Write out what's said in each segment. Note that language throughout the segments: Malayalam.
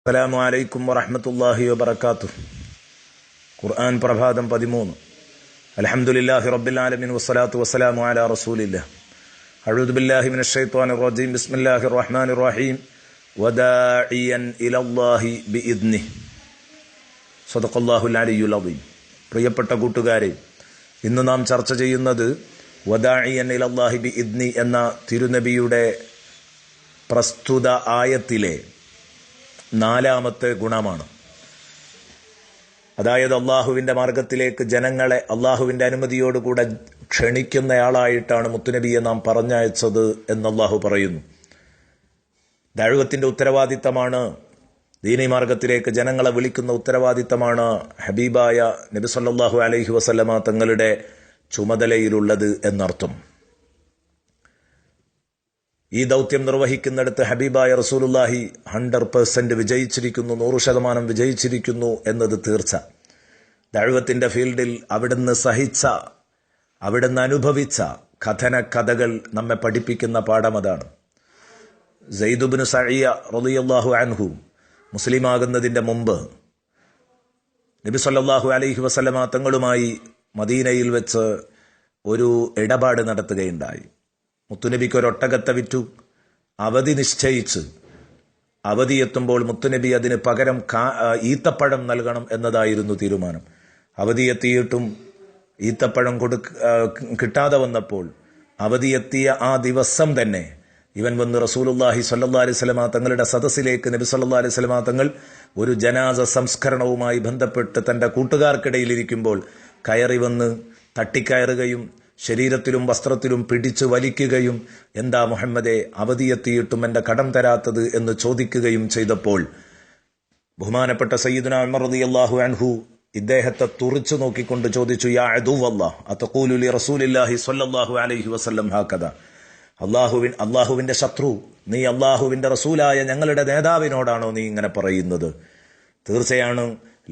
അസ്സലാമു അലൈക്കും വറഹ്മത്തുള്ളാഹി വബറകാതുഹു. ഖുർആൻ പ്രഭാതം 13. അൽഹംദുലില്ലാഹി റബ്ബിൽ ആലമീൻ വസ്സലാത്തു വസ്സലാമു അലാ റസൂലില്ലാഹ്. അഊദു ബില്ലാഹി മിനശ് ശൈത്വാനിർ റജീം. ബിസ്മില്ലാഹിർ റഹ്മാനിർ റഹീം. വദാഇയൻ ഇലല്ലാഹി ബിഇദ്നിഹി. സദഖല്ലാഹുൽ അലിയ്യുൽ അദീം. പ്രിയപ്പെട്ട കൂട്ടുകാരെ, ഇന്ന് നാം ചർച്ച ചെയ്യുന്നത് വദാഇയൻ ഇലല്ലാഹി ബിഇദ്നി എന്ന തിരുനബിയുടെ പ്രസ്തുത ആയത്തിലെ 4ാമത്തെ ഗുണമാണ്. അതായത് അള്ളാഹുവിൻ്റെ മാർഗത്തിലേക്ക് ജനങ്ങളെ അള്ളാഹുവിൻ്റെ അനുമതിയോടുകൂടെ ക്ഷണിക്കുന്നയാളായിട്ടാണ് മുത്തുനബിയെ നാം പറഞ്ഞയച്ചത് എന്ന് അള്ളാഹു പറയുന്നു. ദഅവത്തിന്റെ ഉത്തരവാദിത്തമാണ്, ദീനി മാർഗത്തിലേക്ക് ജനങ്ങളെ വിളിക്കുന്ന ഉത്തരവാദിത്തമാണ് ഹബീബായ നബി സല്ലല്ലാഹു അലൈഹി വസല്ലമ തങ്ങളുടെ ചുമതലയിലുള്ളത് എന്നർത്ഥം. ഈ ദൗത്യം നിർവഹിക്കുന്നിടത്ത് ഹബീബായ റസൂലുള്ളാഹി 100% വിജയിച്ചിരിക്കുന്നു, 100% വിജയിച്ചിരിക്കുന്നു എന്നത് തീർച്ച. ദഅവത്തിന്റെ ഫീൽഡിൽ അവിടുന്ന് സഹിച്ച, അവിടുന്ന് അനുഭവിച്ച കഥകൾ നമ്മെ പഠിപ്പിക്കുന്ന പാഠം അതാണ്. സയ്യിദ് ഇബ്നു സഅയ്യ റളിയല്ലാഹു അൻഹു മുസ്ലിമാകുന്നതിന്റെ മുമ്പ് നബി സല്ലല്ലാഹു അലൈഹി വസല്ലമ തങ്ങളുമായി മദീനയിൽ വെച്ച് ഒരു ഇടപാട് നടത്തുകയുണ്ടായി. മുത്തുനബിക്ക് ഒരൊട്ടകത്തെ വിറ്റു, അവധി നിശ്ചയിച്ച്, അവധി എത്തുമ്പോൾ മുത്തുനബി അതിന് പകരം ഈത്തപ്പഴം നൽകണം എന്നതായിരുന്നു തീരുമാനം. അവധി എത്തിയിട്ടും ഈത്തപ്പഴം കിട്ടാതെ വന്നപ്പോൾ അവധി എത്തിയ ആ ദിവസം തന്നെ ഇവൻ വന്ന് റസൂലുള്ളാഹി സ്വല്ലല്ലാഹു അലൈഹി വസല്ലമ തങ്ങളുടെ സദസ്സിലേക്ക് നബി സല്ലല്ലാഹു അലൈഹി വസല്ലമ തങ്ങൾ ഒരു ജനാസ സംസ്കരണവുമായി ബന്ധപ്പെട്ട് തന്റെ കൂട്ടുകാർക്കിടയിലിരിക്കുമ്പോൾ കയറി വന്ന് തട്ടിക്കയറുകയും ശരീരത്തിലും വസ്ത്രത്തിലും പിടിച്ചു വലിക്കുകയും എന്താ മുഹമ്മദെ അവധിയെത്തിയിട്ടും എന്റെ കടം തരാത്തത് എന്ന് ചോദിക്കുകയും ചെയ്തപ്പോൾ ബഹുമാനപ്പെട്ട സയ്യിദുനാ ഉമർ റളിയല്ലാഹു അൻഹു ഇദ്ദേഹത്തെ തുറിച്ചു നോക്കിക്കൊണ്ട് ചോദിച്ചു, യാ അദുവല്ലാഹ് അതഖൂലു ലി റസൂലില്ലാഹി സ്വല്ലല്ലാഹു അലൈഹി വസല്ലം ഹാകദ. അള്ളാഹുവിന്റെ ശത്രു, നീ അള്ളാഹുവിന്റെ റസൂലായ ഞങ്ങളുടെ നേതാവിനോടാണോ നീ ഇങ്ങനെ പറയുന്നത്? തീർച്ചയാണ്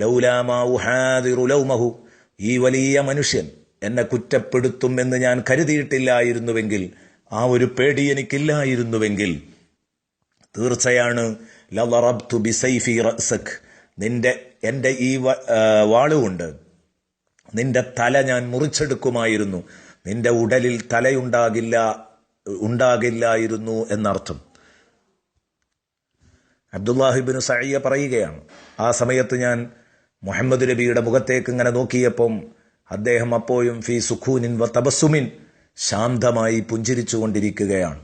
ലൗലാ മാ ഉഹാദിറു ലൗമഹു, ഈ വലിയ മനുഷ്യൻ എന്നെ കുറ്റപ്പെടുത്തും എന്ന് ഞാൻ കരുതിയിട്ടില്ലായിരുന്നുവെങ്കിൽ, ആ ഒരു പേടി എനിക്കില്ലായിരുന്നുവെങ്കിൽ, തീർച്ചയാണ് ലളറബ്തു ബിസൈഫി റഅസക്, എന്റെ ഈ വാളുകൊണ്ട് നിന്റെ തല ഞാൻ മുറിച്ചെടുക്കുമായിരുന്നു, നിന്റെ ഉടലിൽ ഉണ്ടാകില്ലായിരുന്നു എന്നർത്ഥം. അബ്ദുല്ലാഹി ഇബ്നു സഅയ്യ പറയുകയാണ്, ആ സമയത്ത് ഞാൻ മുഹമ്മദ് നബിയുടെ മുഖത്തേക്ക് ഇങ്ങനെ നോക്കിയപ്പം അദ്ദേഹം അപ്പോഴും ഫീ സുഖൂനിൻ വ തബസ്സുമിൻ, ശാന്തമായി പുഞ്ചിരിച്ചുകൊണ്ടിരിക്കുകയാണ്.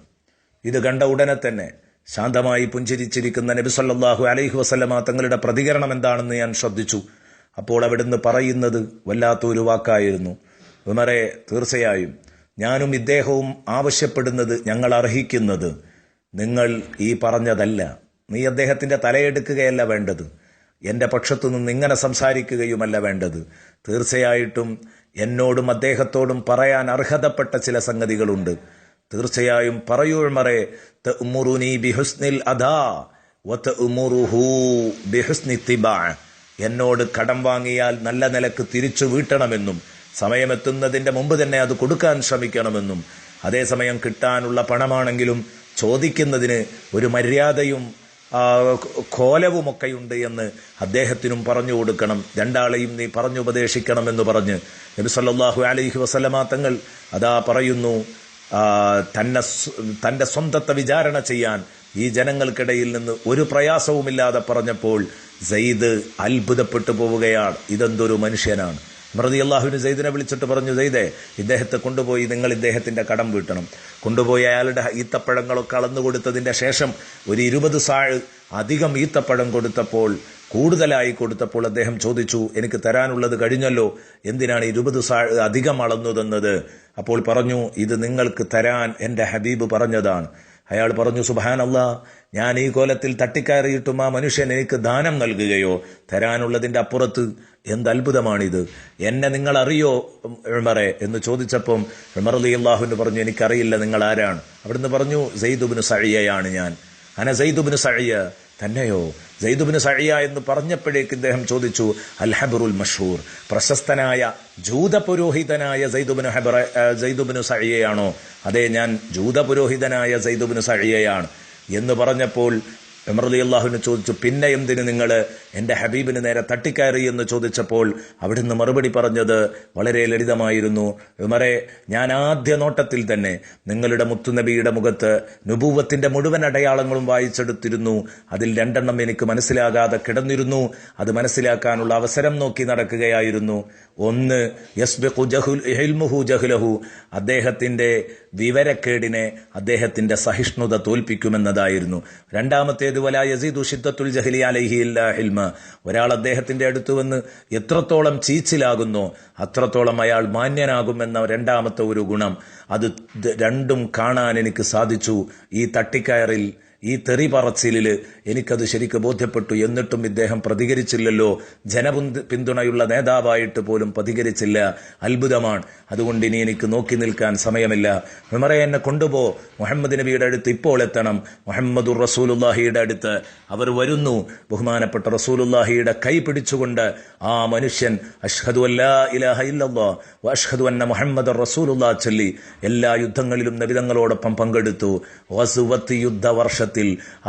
ഇത് കണ്ട ഉടനെ തന്നെ ശാന്തമായി പുഞ്ചിരിച്ചിരിക്കുന്ന നബി സല്ലല്ലാഹു അലൈഹി വസല്ലമ തങ്ങളുടെ പ്രതികരണം എന്താണെന്ന് ഞാൻ ശ്രദ്ധിച്ചു. അപ്പോൾ അവിടുന്ന് പറയുന്നത് വല്ലാത്തൊരു വാക്കായിരുന്നു, ഉമറെ, തീർച്ചയായും ഞാനും ഇദ്ദേഹവും ആവശ്യപ്പെടുന്നത്, ഞങ്ങൾ അർഹിക്കുന്നത് നിങ്ങൾ ഈ പറഞ്ഞതല്ല. നീ അദ്ദേഹത്തിന്റെ തലയെടുക്കുകയല്ല വേണ്ടത്, എന്റെ പക്ഷത്തു നിന്ന് ഇങ്ങനെ സംസാരിക്കുകയുമല്ല വേണ്ടത്. തീർച്ചയായിട്ടും എന്നോടും അദ്ദേഹത്തോടും പറയാൻ അർഹതപ്പെട്ട ചില സംഗതികളുണ്ട്. തീർച്ചയായും പറയൂ ഉമറേ, തഅ്മുറുനി ബിഹുസ്നിൽ അദാ വതഅ്മുറുഹു ബിഹുസ്നി തിബാ. എന്നോട് കടം വാങ്ങിയാൽ നല്ല നിലക്ക് തിരിച്ചു വീട്ടണമെന്നും സമയമെത്തുന്നതിന്റെ മുമ്പ് തന്നെ അത് കൊടുക്കാൻ ശ്രമിക്കണമെന്നും, അതേസമയം കിട്ടാനുള്ള പണമാണെങ്കിലും ചോദിക്കുന്നതിന് ഒരു മര്യാദയും കോലവുമൊക്കെയുണ്ട് എന്ന് അദ്ദേഹത്തിനും പറഞ്ഞു കൊടുക്കണം. രണ്ടാളെയും നീ പറഞ്ഞുപദേശിക്കണമെന്ന് പറഞ്ഞ് നബി സല്ലല്ലാഹു അലൈഹി വസല്ലമ തങ്ങൾ അതാ പറയുന്നു, തന്റെ സ്വന്തത്തെ വിചാരണ ചെയ്യാൻ ഈ ജനങ്ങൾക്കിടയിൽ നിന്ന് ഒരു പ്രയാസവുമില്ലാതെ പറഞ്ഞപ്പോൾ സയ്യിദ് അത്ഭുതപ്പെട്ടു പോവുകയാണ്. ഇതെന്തൊരു മനുഷ്യനാണ്. റളിയല്ലാഹുവിന് സയ്യിദിനെ വിളിച്ചിട്ട് പറഞ്ഞു, സയ്യിദേ, ഇദ്ദേഹത്തെ കൊണ്ടുപോയി നിങ്ങൾ ഇദ്ദേഹത്തിന്റെ കടം വീട്ടണം. കൊണ്ടുപോയി അയാളുടെ ഈത്തപ്പഴങ്ങളൊക്കെ അളന്നു കൊടുത്തതിന്റെ ശേഷം ഒരു 20 സാഴ് അധികം ഈത്തപ്പഴം കൂടുതലായി കൊടുത്തപ്പോൾ അദ്ദേഹം ചോദിച്ചു, എനിക്ക് തരാനുള്ളത് കഴിഞ്ഞല്ലോ, എന്തിനാണ് 20 സാഴ് അധികം അളന്നു തന്നത്? അപ്പോൾ പറഞ്ഞു, ഇത് നിങ്ങൾക്ക് തരാൻ എന്റെ ഹബീബ് പറഞ്ഞതാണ്. അയാൾ പറഞ്ഞു, സുബ്ഹാനല്ലാഹ്, ഞാൻ ഈ കോലത്തിൽ തട്ടിക്കയറിയിട്ടും ആ മനുഷ്യൻ എനിക്ക് ദാനം നൽകുകയോ? തരാനുള്ളതിന്റെ അപ്പുറത്ത് എന്ത് അത്ഭുതമാണിത്! എന്നെ നിങ്ങൾ അറിയോ ഉമറെ എന്ന് ചോദിച്ചപ്പം ഉമർ റളിയല്ലാഹു പറഞ്ഞു, എനിക്കറിയില്ല, നിങ്ങൾ ആരാണ്? അവിടുന്ന് പറഞ്ഞു, സയ്യിദ് ഇബ്നു സഅയ്യയാണ് ഞാൻ. അന സയ്യിദ് ഇബ്നു സഅയ്യ. തന്നെയോ? സയ്യിദ് ഇബ്നു സഅയ്യ എന്ന് പറഞ്ഞപ്പോഴേക്ക് ഇദ്ദേഹം ചോദിച്ചു, അൽ ഹബ്റുൽ മഷ്ഹൂർ, പ്രശസ്തനായ ജൂതപുരോഹിതനായ സയ്യിദ് ഇബ്നു സഅയ്യയാണോ? അതെ, ഞാൻ ജൂതപുരോഹിതനായ സയ്യിദ് ഇബ്നു സഅയ്യയാണ് എന്ന് പറഞ്ഞപ്പോൾ ഉമർ റളിയല്ലാഹുവിനെ ചോദിച്ചു, പിന്നെ എന്തിന് നിങ്ങൾ എൻ്റെ ഹബീബിന് നേരെ തട്ടിക്കയറി എന്ന് ചോദിച്ചപ്പോൾ അവിടുന്ന് മറുപടി പറഞ്ഞത് വളരെ ലളിതമായിരുന്നു. ഉമറെ, ഞാൻ ആദ്യ നോട്ടത്തിൽ തന്നെ നിങ്ങളുടെ മുത്തുനബിയുടെ മുഖത്ത് നുബൂവത്തിന്റെ മുഴുവൻ അടയാളങ്ങളും വായിച്ചെടുത്തിരുന്നു. അതിൽ 2 എനിക്ക് മനസ്സിലാകാതെ കിടന്നിരുന്നു. അത് മനസ്സിലാക്കാനുള്ള അവസരം നോക്കി നടക്കുകയായിരുന്നു. ഒന്ന്, യസ്ബിഖു ഇൽമുഹു ജഹ്ലഹു, അദ്ദേഹത്തിന്റെ വിവരക്കേടിനെ അദ്ദേഹത്തിന്റെ സഹിഷ്ണുത തോൽപ്പിക്കുമെന്നതായിരുന്നു. രണ്ടാമത്തേത്, വലാ യസീദു ഷിദ്ദത്തുൽ ജഹ്ലി അലൈഹി ഇല്ലാ ഇൽമ, ഒരാൾ അദ്ദേഹത്തിന്റെ അടുത്ത് വന്ന് എത്രത്തോളം ചീച്ചിലാകുന്നോ അത്രത്തോളം അയാൾ മാന്യനാകുമെന്ന രണ്ടാമത്തെ ഒരു ഗുണം. അത് രണ്ടും കാണാൻ എനിക്ക് സാധിച്ചു. ഈ തട്ടിക്കയറിൽ, ഈ തെറി പറച്ചിലിൽ എനിക്കത് ശരിക്ക് ബോധ്യപ്പെട്ടു. എന്നിട്ടും ഇദ്ദേഹം പ്രതികരിച്ചില്ലല്ലോ. ജനപിന്തുണയുള്ള നേതാവായിട്ട് പോലും പ്രതികരിച്ചില്ല. അത്ഭുതമാണ്. അതുകൊണ്ട് ഇനി എനിക്ക് നോക്കി നിൽക്കാൻ സമയമില്ല. ഉമറെ, എന്നെ കൊണ്ടുപോ, മുഹമ്മദ് നബിയുടെ അടുത്ത് ഇപ്പോൾ എത്തണം. മുഹമ്മദുർ റസൂലുള്ളാഹിയുടെ അടുത്ത് അവർ വരുന്നു. ബഹുമാനപ്പെട്ട റസൂലുള്ളാഹിയുടെ കൈ പിടിച്ചുകൊണ്ട് ആ മനുഷ്യൻ അഷ്ഹദു അല്ലാ ഇലാഹ ഇല്ലല്ലാഹ് വ അഷ്ഹദു അന്ന മുഹമ്മദർ റസൂലുള്ളാഹ് ചൊല്ലി എല്ലാ യുദ്ധങ്ങളിലും നബിതങ്ങളോടൊപ്പം പങ്കെടുത്തു. ഗസ്വത്ത് യുദ്ധവർഷത്തിൽ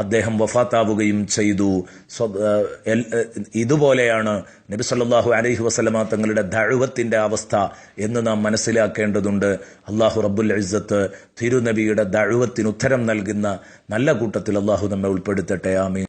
അദ്ദേഹം വഫാത്താവുകയും ചെയ്തു. ഇതുപോലെയാണ് നബി സല്ലല്ലാഹു അലൈഹി വസല്ലമ തങ്ങളുടെ ദഅവത്തിന്റെ അവസ്ഥ എന്ന് നാം മനസ്സിലാക്കേണ്ടതുണ്ട്. അല്ലാഹു റബ്ബുൽ ഇസ്സത്ത് തിരുനബിയുടെ ദഅവത്തിന് ഉത്തരം നൽകുന്ന നല്ല കൂട്ടത്തിൽ അല്ലാഹു നമ്മെ ഉൾപ്പെടുത്തട്ടെ. ആമീൻ.